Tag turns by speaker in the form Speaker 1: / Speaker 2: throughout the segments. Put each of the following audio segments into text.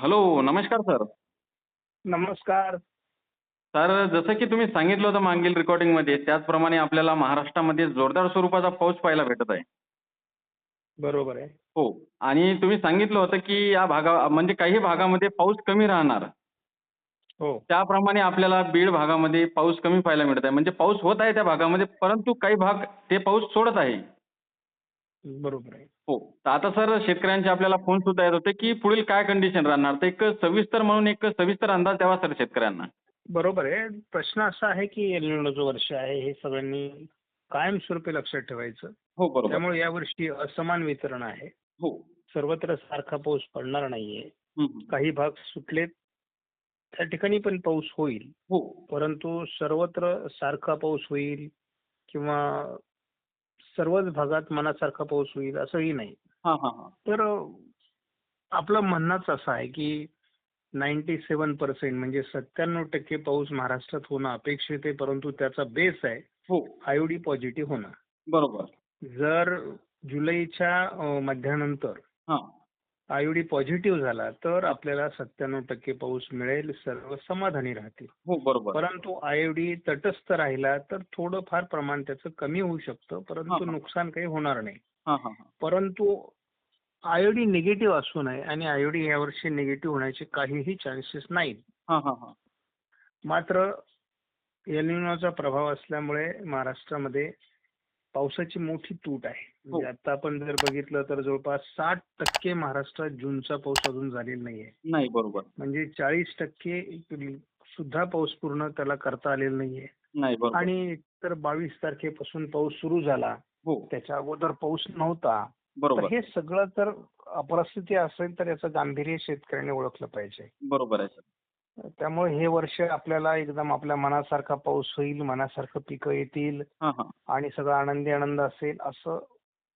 Speaker 1: Hello, नमस्कार sir.
Speaker 2: नमस्कार.
Speaker 1: Sir, जसं की तुम्ही सांगितलं होतं मागील रेकॉर्डिंगमध्ये, त्याचप्रमाणे आपल्याला महाराष्ट्रामध्ये जोरदार स्वरूपाचा पाऊस पाहायला भेटत आहे.
Speaker 2: बरोबर आहे.
Speaker 1: हो. आणि तुम्ही सांगितलं होतं की या म्हणजे काही भागामध्ये पाऊस कमी राहणार.
Speaker 2: हो,
Speaker 1: त्याप्रमाणे आपल्याला बीड भागामध्ये पाऊस कमी पाहायला मिळत आहे. म्हणजे पाऊस होत आहे त्या भागामध्ये, परंतु काही भाग ते पाऊस सोडत आहे.
Speaker 2: बरोबर आहे.
Speaker 1: हो. तर आता सर शेतकऱ्यांचे आपल्याला फोन सुद्धा येत होते, की पुढील काय कंडिशन राहणार? तर एक सविस्तर म्हणून एक सविस्तर अंदाज द्यावा सर शेतकऱ्यांना.
Speaker 2: बरोबर आहे. प्रश्न असा आहे की एल निनो जो वर्ष आहे हे सगळ्यांनी कायमस्वरूपी लक्षात ठेवायचं.
Speaker 1: हो, बरोबर.
Speaker 2: त्यामुळे यावर्षी असमान वितरण आहे.
Speaker 1: हो.
Speaker 2: सर्वत्र सारखा पाऊस पडणार नाहीये.
Speaker 1: हं, हं.
Speaker 2: काही भाग सुटलेत, त्या ठिकाणी पण पाऊस होईल.
Speaker 1: हो.
Speaker 2: परंतु सर्वत्र सारखा पाऊस होईल किंवा सर्वच भागात मनासारखा पाऊस होईल असंही नाही.
Speaker 1: हां, हां, हां.
Speaker 2: तर आपलं म्हणणंच असं आहे की 97% म्हणजे 97% पाऊस महाराष्ट्रात होणं अपेक्षित आहे, परंतु त्याचा बेस आहे
Speaker 1: हो.
Speaker 2: आयओडी पॉझिटिव्ह होणं.
Speaker 1: बरोबर.
Speaker 2: जर जुलैच्या मध्यानंतर
Speaker 1: हां.
Speaker 2: आयओडी पॉझिटिव्ह झाला तर आपल्याला 97% पाऊस मिळेल, सर्व समाधानी राहतील.
Speaker 1: हो, बरोबर.
Speaker 2: परंतु आयओडी तटस्थ राहिला तर थोडंफार प्रमाण त्याचं कमी होऊ शकतं,
Speaker 1: हां,
Speaker 2: परंतु
Speaker 1: हां.
Speaker 2: नुकसान काही होणार नाही.
Speaker 1: हां, हां, हां.
Speaker 2: परंतु आयओडी निगेटिव्ह असू नये आणि आयओडी यावर्षी निगेटिव्ह होण्याचे काहीही चान्सेस नाहीत.
Speaker 1: हां, हां, हां.
Speaker 2: मात्र एल निनोचा प्रभाव असल्यामुळे महाराष्ट्रामध्ये पावसाची मोठी तूट आहे.
Speaker 1: हो.
Speaker 2: म्हणजे आता आपण जर बघितलं तर जवळपास 60% महाराष्ट्रात जूनचा पाऊस अजून झालेला नाहीये.
Speaker 1: नाही, बरोबर.
Speaker 2: म्हणजे 40% सुद्धा पाऊस पूर्ण त्याला करता आलेला नाहीये.
Speaker 1: नाही, बरोबर.
Speaker 2: आणि तर 22 तारखेपासून पाऊस सुरू झाला.
Speaker 1: हो,
Speaker 2: त्याच्या अगोदर पाऊस नव्हता. तर
Speaker 1: बरोबर.
Speaker 2: हे सगळं तर परिस्थिती असेल तर याचं गांभीर्य शेतकऱ्याने ओळखलं पाहिजे.
Speaker 1: बरोबर आहे सर.
Speaker 2: त्यामुळे हे वर्ष आपल्याला एकदम आपल्या मनासारखा पाऊस होईल, मनासारखं पिकं येतील
Speaker 1: हां, हां.
Speaker 2: आणि सगळं आनंदी आनंद असेल असं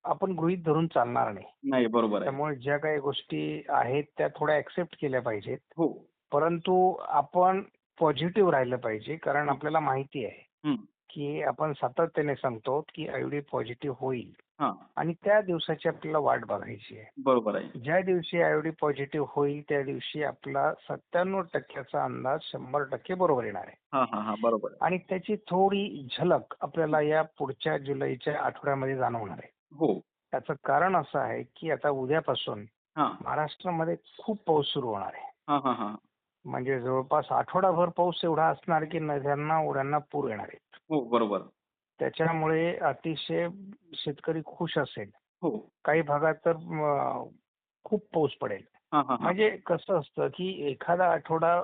Speaker 2: आपण गृहीत धरून चालणार नाही.
Speaker 1: नाही, बरोबर आहे.
Speaker 2: त्यामुळे ज्या काही गोष्टी आहेत त्या थोड्या ऍक्सेप्ट केल्या पाहिजेत.
Speaker 1: हो.
Speaker 2: परंतु आपण पॉझिटिव्ह राहिलं पाहिजे, कारण आपल्याला माहिती आहे
Speaker 1: हं.
Speaker 2: की आपण सातत्याने सांगतो की आयओडी पॉझिटिव्ह होईल
Speaker 1: हां.
Speaker 2: आणि त्या दिवसाची आपल्याला वाट बघायची आहे.
Speaker 1: बरोबर आहे.
Speaker 2: ज्या दिवशी आयओडी पॉझिटिव्ह होईल त्या दिवशी आपला 97% अंदाज 100% बरोबर येणार आहे.
Speaker 1: हां, हां, हां. बरोबर आहे.
Speaker 2: आणि त्याची थोडी झलक आपल्याला या पुढच्या जुलैच्या आठवड्यामध्ये जाणवणार आहे.
Speaker 1: हो.
Speaker 2: त्याचं कारण असं आहे की आता उद्यापासून
Speaker 1: हां.
Speaker 2: महाराष्ट्रामध्ये खूप पाऊस सुरू होणार आहे.
Speaker 1: हां, हां, हां.
Speaker 2: म्हणजे जवळपास आठवडाभर पाऊस एवढा असणार की नद्यांना ओढ्यांना पूर येणार आहेत.
Speaker 1: हो, बरोबर.
Speaker 2: त्याच्यामुळे अतिशय शेतकरी खुश असेल.
Speaker 1: हो.
Speaker 2: काही भागात तर खूप पाऊस पडेल.
Speaker 1: हां, हां, हां.
Speaker 2: म्हणजे कसं असतं की एखादा आठवडा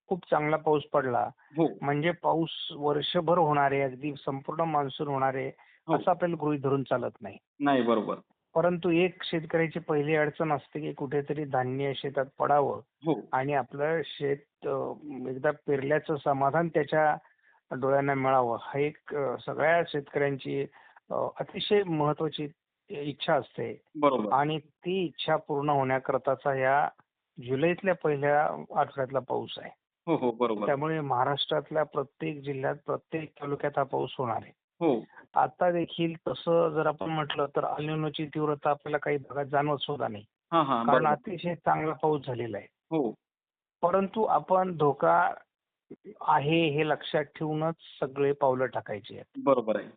Speaker 2: खूप चांगला पाऊस पडला
Speaker 1: हो,
Speaker 2: म्हणजे पाऊस वर्षभर होणार आहे, अगदी संपूर्ण मान्सून होणार आहे
Speaker 1: हो.
Speaker 2: असं आपल्याला गृहीत धरून चालत नाही.
Speaker 1: नाही, बरोबर.
Speaker 2: परंतु एक शेतकऱ्याची पहिली अडचण असते की कुठेतरी धान्य शेतात पडावं
Speaker 1: हो.
Speaker 2: आणि आपलं शेत एकदा पेरल्याचं समाधान त्याच्या डोळ्यांना मिळावं, हा एक सगळ्या शेतकऱ्यांची अतिशय महत्वाची इच्छा असते.
Speaker 1: बरोबर.
Speaker 2: आणि ती इच्छा पूर्ण होण्याकरताचा या जुलैतल्या पहिल्या आठवड्यातला पाऊस आहे.
Speaker 1: हो, हो. बरोबर.
Speaker 2: त्यामुळे महाराष्ट्रातल्या प्रत्येक जिल्ह्यात, प्रत्येक तालुक्यात हा पाऊस होणार आहे.
Speaker 1: हो.
Speaker 2: आता देखील तसं जर आपण म्हटलं तर एल निनोची तीव्रता आपल्याला काही भागात जाणवत सुद्धा नाही.
Speaker 1: हां, हां.
Speaker 2: कारण
Speaker 1: बरोबर.
Speaker 2: अतिशय चांगला पाऊस झालेला आहे.
Speaker 1: हो.
Speaker 2: परंतु आपण धोका आहे हे लक्षात ठेवूनच सगळे पावलं टाकायची आहेत.
Speaker 1: बरोबर आहे.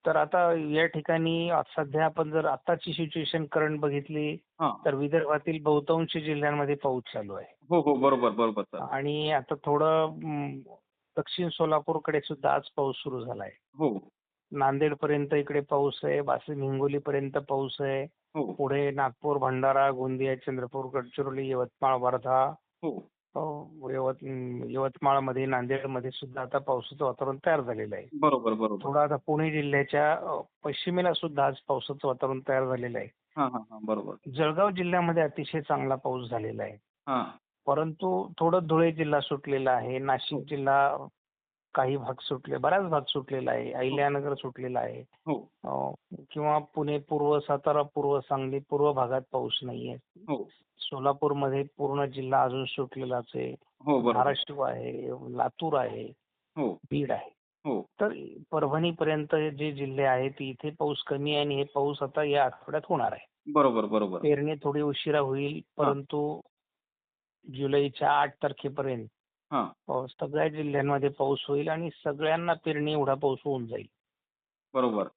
Speaker 2: तर आता या ठिकाणी सध्या आपण जर आताची सिच्युएशन करंट बघितली
Speaker 1: हां.
Speaker 2: तर विदर्भातील बहुतांश जिल्ह्यांमध्ये पाऊस चालू आहे.
Speaker 1: हो, हो. बरोबर, बरोबर सर.
Speaker 2: आणि आता थोडं दक्षिण सोलापूरकडे सुद्धा आज पाऊस सुरू झालाय.
Speaker 1: हो.
Speaker 2: नांदेड पर्यंत इकडे पाऊस आहे, वाशिम हिंगोली पर्यंत पाऊस आहे.
Speaker 1: हो.
Speaker 2: पुढे नागपूर, भंडारा, गोंदिया, चंद्रपूर, गडचिरोली, यवतमाळ, वर्धा,
Speaker 1: हो.
Speaker 2: यवतमाळमध्ये, नांदेडमध्ये सुद्धा आता पावसाचं वातावरण तयार झालेलं आहे.
Speaker 1: बरोबर, बरोबर.
Speaker 2: थोडं आता पुणे जिल्ह्याच्या पश्चिमेला सुद्धा आज पावसाचं वातावरण तयार झालेलं आहे.
Speaker 1: हां, हां, हां. बरोबर.
Speaker 2: जळगाव जिल्ह्यामध्ये अतिशय चांगला पाऊस झालेला आहे.
Speaker 1: हां.
Speaker 2: परंतु थोडं धुळे जिल्हा सुटलेला आहे,
Speaker 1: हो.
Speaker 2: नाशिक जिल्हा काही भाग सुटले, बराच भाग सुटलेला आहे,
Speaker 1: हो.
Speaker 2: अहिल्यानगर सुटलेला आहे.
Speaker 1: हो.
Speaker 2: किंवा पुणे पूर्व, सातारा पूर्व, सांगली पूर्व भागात पाऊस नाहीये.
Speaker 1: हो.
Speaker 2: सोलापूरमध्ये पूर्ण जिल्हा अजून सुटलेलाच आहे.
Speaker 1: हो, बरोबर.
Speaker 2: धाराशिव आहे, लातूर आहे,
Speaker 1: हो.
Speaker 2: बीड आहे.
Speaker 1: हो.
Speaker 2: तर परभणीपर्यंत जे जिल्हे आहेत इथे पाऊस कमी आहे आणि हे पाऊस आता या आठवड्यात होणार आहे.
Speaker 1: बरोबर, बरोबर.
Speaker 2: पेरणी थोडी उशिरा होईल,
Speaker 1: हां.
Speaker 2: परंतु जुलैच्या 8 तारखेपर्यंत
Speaker 1: हां.
Speaker 2: सगळ्या जिल्ह्यांमध्ये पाऊस होईल आणि सगळ्यांना पेरणी एवढा पाऊस होऊन जाईल.
Speaker 1: बरोबर.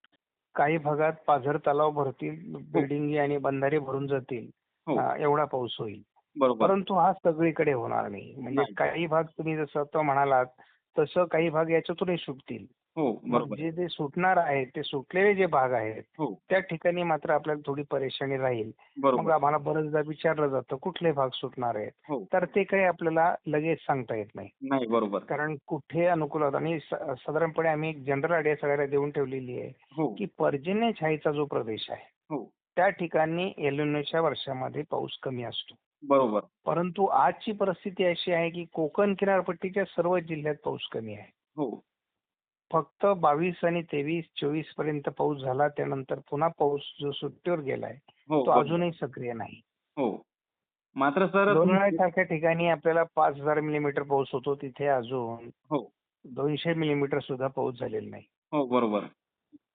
Speaker 2: काही भागात पाझर तलाव भरतील,
Speaker 1: हो,
Speaker 2: बिल्डिंगी आणि बंधारे भरून जातील.
Speaker 1: हो.
Speaker 2: एवढा पाऊस होईल.
Speaker 1: बरोबर.
Speaker 2: परंतु हा सगळीकडे होणार नाही. म्हणजे
Speaker 1: नाही.
Speaker 2: काही भाग तुम्ही जसं आता म्हणालात तसं काही भाग याच्यातूनही सुटतील.
Speaker 1: हो,
Speaker 2: मग
Speaker 1: बरोबर.
Speaker 2: जे सुटणार आहेत ते सुटलेले जे भाग आहेत
Speaker 1: हो,
Speaker 2: त्या ठिकाणी मात्र आपल्याला थोडी परेशानी राहील. मग
Speaker 1: बरोबर.
Speaker 2: आम्हाला बरेचदा विचारलं जातं कुठले भाग सुटणार आहेत.
Speaker 1: हो.
Speaker 2: तर ते काही आपल्याला लगेच सांगता येत नाही.
Speaker 1: नाही, बरोबर.
Speaker 2: कारण कुठे अनुकूल होतं आणि साधारणपणे आम्ही एक जनरल आयडिया सगळ्याला देऊन ठेवलेली आहे
Speaker 1: हो,
Speaker 2: की पर्जन्यछायेचा जो प्रदेश आहे
Speaker 1: हो.
Speaker 2: त्या ठिकाणी एलिनोच्या वर्षामध्ये पाऊस कमी असतो.
Speaker 1: बरोबर.
Speaker 2: परंतु आजची परिस्थिती अशी आहे की कोकण किनारपट्टीच्या सर्व जिल्ह्यात पाऊस कमी आहे.
Speaker 1: हो,
Speaker 2: फक्त 22 आणि 23, 24 पर्यंत पाऊस झाला. त्यानंतर पुन्हा पाऊस जो सुट्टीवर गेलाय
Speaker 1: हो,
Speaker 2: तो
Speaker 1: बरोबर.
Speaker 2: अजूनही सक्रिय नाही.
Speaker 1: हो. मात्र सर
Speaker 2: लोणावळ्यासारख्या ठिकाणी आपल्याला 5,000 मिलीमीटर पाऊस होतो. तिथे अजून
Speaker 1: हो,
Speaker 2: 200 मिलीमीटर सुद्धा पाऊस झालेला नाही.
Speaker 1: हो, बरोबर.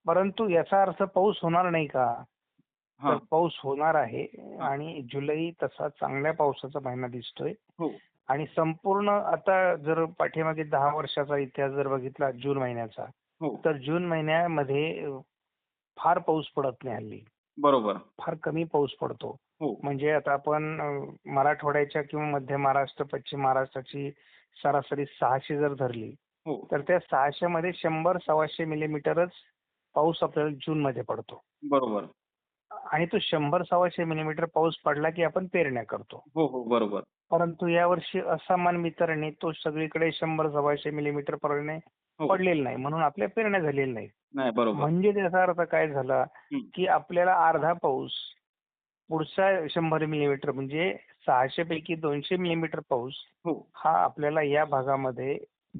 Speaker 2: परंतु याचा अर्थ पाऊस होणार नाही का? तर
Speaker 1: हां,
Speaker 2: पाऊस होणार आहे
Speaker 1: हां.
Speaker 2: आणि जुलै तसा चांगल्या पावसाचा महिना दिसतोय.
Speaker 1: हो,
Speaker 2: आणि संपूर्ण आता जर पाठीमागे 10 वर्षाचा इतिहास जर बघितला जून महिन्याचा,
Speaker 1: हो.
Speaker 2: तर जून महिन्यामध्ये फार पाऊस पडत नाही हल्ली.
Speaker 1: बरोबर.
Speaker 2: फार कमी पाऊस पडतो.
Speaker 1: हो,
Speaker 2: म्हणजे आता आपण मराठवाड्याच्या किंवा मध्य महाराष्ट्र, पश्चिम महाराष्ट्राची सरासरी 600 जर धरली,
Speaker 1: हो.
Speaker 2: तर त्या 600 मध्ये 100-125 मिलीमीटरच पाऊस आपल्याला जूनमध्ये पडतो.
Speaker 1: बरोबर.
Speaker 2: आणि तो 100-125 मिलीमीटर पाऊस पडला की आपण पेरण्या करतो.
Speaker 1: हो, हो, बरोबर.
Speaker 2: परंतु यावर्षी असमान वितरणे तो सगळीकडे 100-125 मिलीमीटर
Speaker 1: हो.
Speaker 2: पडलेला नाही, म्हणून आपल्या पेरण्या झालेल्या नाहीत.
Speaker 1: नाही, बरोबर.
Speaker 2: म्हणजे त्याचा अर्थ काय झाला
Speaker 1: हं.
Speaker 2: की आपल्याला अर्धा पाऊस पुढचा 100 मिलीमीटर म्हणजे 600 पैकी 200 मिलीमीटर पाऊस
Speaker 1: हो,
Speaker 2: हा आपल्याला या भागामध्ये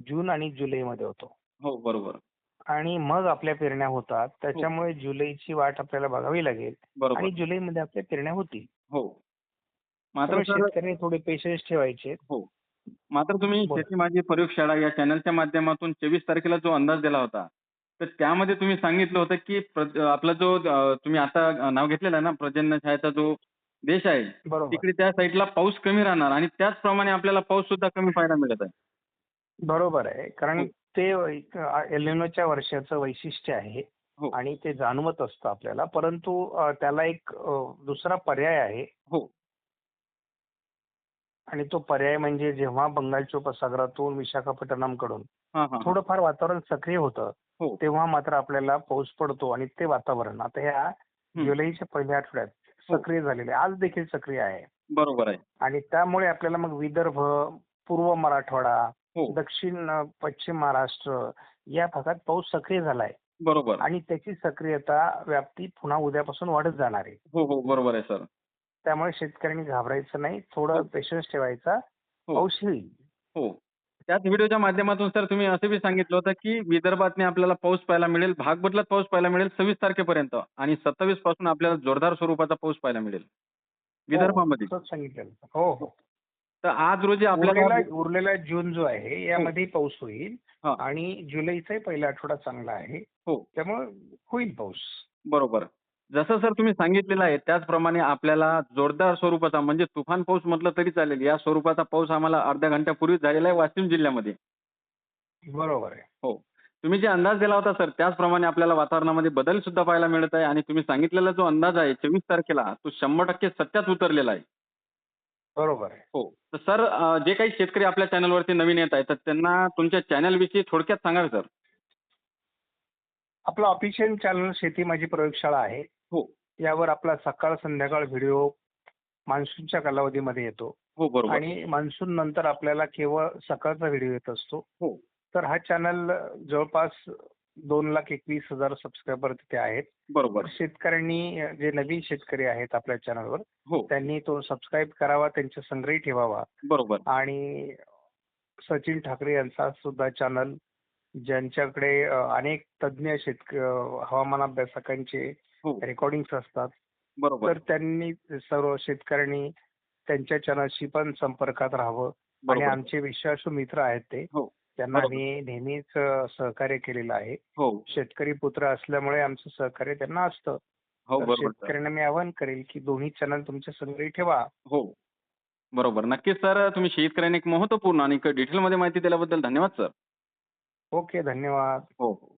Speaker 2: जून आणि जुलैमध्ये होतो.
Speaker 1: हो, बरोबर.
Speaker 2: आणि मग आपल्या पेरण्या होतात.
Speaker 1: हो,
Speaker 2: त्याच्यामुळे जुलैची वाट आपल्याला बघावी लागेल
Speaker 1: बरोबर.
Speaker 2: आणि जुलैमध्ये आपल्या पेरण्या होतील.
Speaker 1: हो. मात्र
Speaker 2: त्यामुळे
Speaker 1: सर
Speaker 2: शेतकऱ्यांनी थोडे पेशन्स ठेवायचे.
Speaker 1: हो. मात्र तुम्ही
Speaker 2: बोला.
Speaker 1: शेती माझी प्रयोगशाळा या चॅनलच्या माध्यमातून 24 तारखेला जो अंदाज दिला होता, तर त्यामध्ये तुम्ही सांगितलं होतं की आपला जो तुम्ही आता नाव घेतलेलं आहे ना, पर्जन्यछायाचा जो देश आहे,
Speaker 2: बरोबर.
Speaker 1: तिकडे त्या साईडला पाऊस कमी राहणार आणि त्याचप्रमाणे आपल्याला पाऊस सुद्धा कमी पाहायला मिळत आहे.
Speaker 2: बरोबर आहे. कारण
Speaker 1: हो,
Speaker 2: ते एलिनोच्या वर्षाचं वैशिष्ट्य आहे
Speaker 1: हो,
Speaker 2: आणि ते जाणवत असतं आपल्याला. परंतु त्याला एक दुसरा पर्याय आहे
Speaker 1: हो.
Speaker 2: आणि तो पर्याय म्हणजे जेव्हा बंगालच्या उपसागरातून विशाखापट्टणमकडून
Speaker 1: हां, हां, हां.
Speaker 2: थोडंफार वातावरण सक्रिय होतं,
Speaker 1: हो.
Speaker 2: तेव्हा मात्र आपल्याला पाऊस पडतो आणि ते वातावरण आता ह्या
Speaker 1: हं.
Speaker 2: जुलैच्या पहिल्या आठवड्यात
Speaker 1: हो.
Speaker 2: सक्रिय झालेलं आहे. आज देखील सक्रिय आहे.
Speaker 1: बरोबर आहे.
Speaker 2: आणि त्यामुळे आपल्याला मग विदर्भ, पूर्व मराठवाडा,
Speaker 1: हो.
Speaker 2: दक्षिण पश्चिम महाराष्ट्र या भागात पाऊस सक्रिय झालाय
Speaker 1: बरोबर.
Speaker 2: आणि त्याची सक्रियता व्याप्ती पुन्हा उद्यापासून वाढत जाणार आहे.
Speaker 1: हो, हो. बरोबर आहे सर.
Speaker 2: त्यामुळे शेतकऱ्यांनी घाबरायचं नाही. थोडं
Speaker 1: हो,
Speaker 2: पेशन्स ठेवायचा.
Speaker 1: हो,
Speaker 2: पाऊस येईल.
Speaker 1: हो. त्याच व्हिडिओच्या माध्यमातून सर तुम्ही असं बी सांगितलं होतं, की विदर्भातनी आपल्याला पाऊस पाहायला मिळेल, भाग बदलत पाऊस पाहायला मिळेल 26 तारखेपर्यंत आणि 27 पासून आपल्याला जोरदार स्वरूपाचा पाऊस पाहायला मिळेल
Speaker 2: हो,
Speaker 1: विदर्भामध्ये.
Speaker 2: असंच सांगितलेलं. हो,
Speaker 1: हो.
Speaker 2: हो.
Speaker 1: तर आज रोजी आपल्याला
Speaker 2: उरलेला जून जो आहे
Speaker 1: हो.
Speaker 2: यामध्ये पाऊस होईल
Speaker 1: हां.
Speaker 2: आणि जुलैचाही पहिला आठवडा चांगला आहे.
Speaker 1: हो.
Speaker 2: त्यामुळे होईल पाऊस.
Speaker 1: बरोबर. जसं सर तुम्ही सांगितलेलं आहे त्याचप्रमाणे आपल्याला जोरदार स्वरूपाचा म्हणजे तुफान पाऊस म्हटलं तरी चालेल, या स्वरूपाचा पाऊस आम्हाला अर्ध्या घंट्यापूर्वीच झालेला आहे वाशिम जिल्ह्यामध्ये.
Speaker 2: बरोबर आहे.
Speaker 1: हो. तुम्ही जे अंदाज दिला होता सर त्याचप्रमाणे आपल्याला वातावरणामध्ये बदल सुद्धा पाहायला मिळत आहे आणि तुम्ही सांगितलेला जो अंदाज आहे 24 तारखेला तो 100% सत्यात उतरलेला आहे.
Speaker 2: बरोबर आहे.
Speaker 1: हो. तर सर जे काही शेतकरी आपल्या चॅनलवरती नवीन येत आहेत, तर त्यांना तुमच्या चॅनलविषयी थोडक्यात सांगावे सर.
Speaker 2: आपलं ऑफिशियल चॅनल शेती माझी प्रयोगशाळा आहे.
Speaker 1: हो.
Speaker 2: यावर आपला सकाळ संध्याकाळ व्हिडिओ मान्सूनच्या कालावधीमध्ये येतो
Speaker 1: हो, बरोबर.
Speaker 2: आणि मान्सून नंतर आपल्याला केवळ सकाळचा व्हिडिओ येत असतो.
Speaker 1: हो.
Speaker 2: तर हा चॅनल जवळपास 2,21,000 सबस्क्रायबर तिथे आहेत.
Speaker 1: बरोबर.
Speaker 2: तर शेतकऱ्यांनी जे नवीन शेतकरी आहेत आपल्या चॅनलवर
Speaker 1: हो.
Speaker 2: त्यांनी तो सबस्क्राईब करावा, त्यांच्या संग्रही ठेवावा.
Speaker 1: बरोबर.
Speaker 2: आणि सचिन ठाकरे यांचा सुद्धा चॅनल ज्यांच्याकडे अनेक तज्ज्ञ हवामान अभ्यासकांचे
Speaker 1: हो.
Speaker 2: रेकॉर्डिंग्स असतात.
Speaker 1: बरोबर.
Speaker 2: तर त्यांनी सर्व शेतकऱ्यांनी त्यांच्या चॅनलशी पण संपर्कात राहावं आणि
Speaker 1: बरोबर.
Speaker 2: आमचे विश्वासू मित्र आहेत ते.
Speaker 1: हो.
Speaker 2: त्यांना
Speaker 1: बरोबर.
Speaker 2: आम्ही नेहमीच सहकार्य केलेलं आहे.
Speaker 1: हो.
Speaker 2: शेतकरी पुत्र असल्यामुळे आमचं सहकार्य त्यांना असतं.
Speaker 1: हो,
Speaker 2: तर
Speaker 1: बरोबर सर.
Speaker 2: शेतकऱ्यांना मी आवाहन करेल की दोन्ही चॅनल तुमच्या संग्रही ठेवा.
Speaker 1: हो. बरोबर. नक्कीच सर, तुम्ही शेतकऱ्यांना एक महत्त्वपूर्ण आणि डिटेलमध्ये माहिती दिल्याबद्दल धन्यवाद सर.
Speaker 2: ओके, धन्यवाद.
Speaker 1: हो, हो.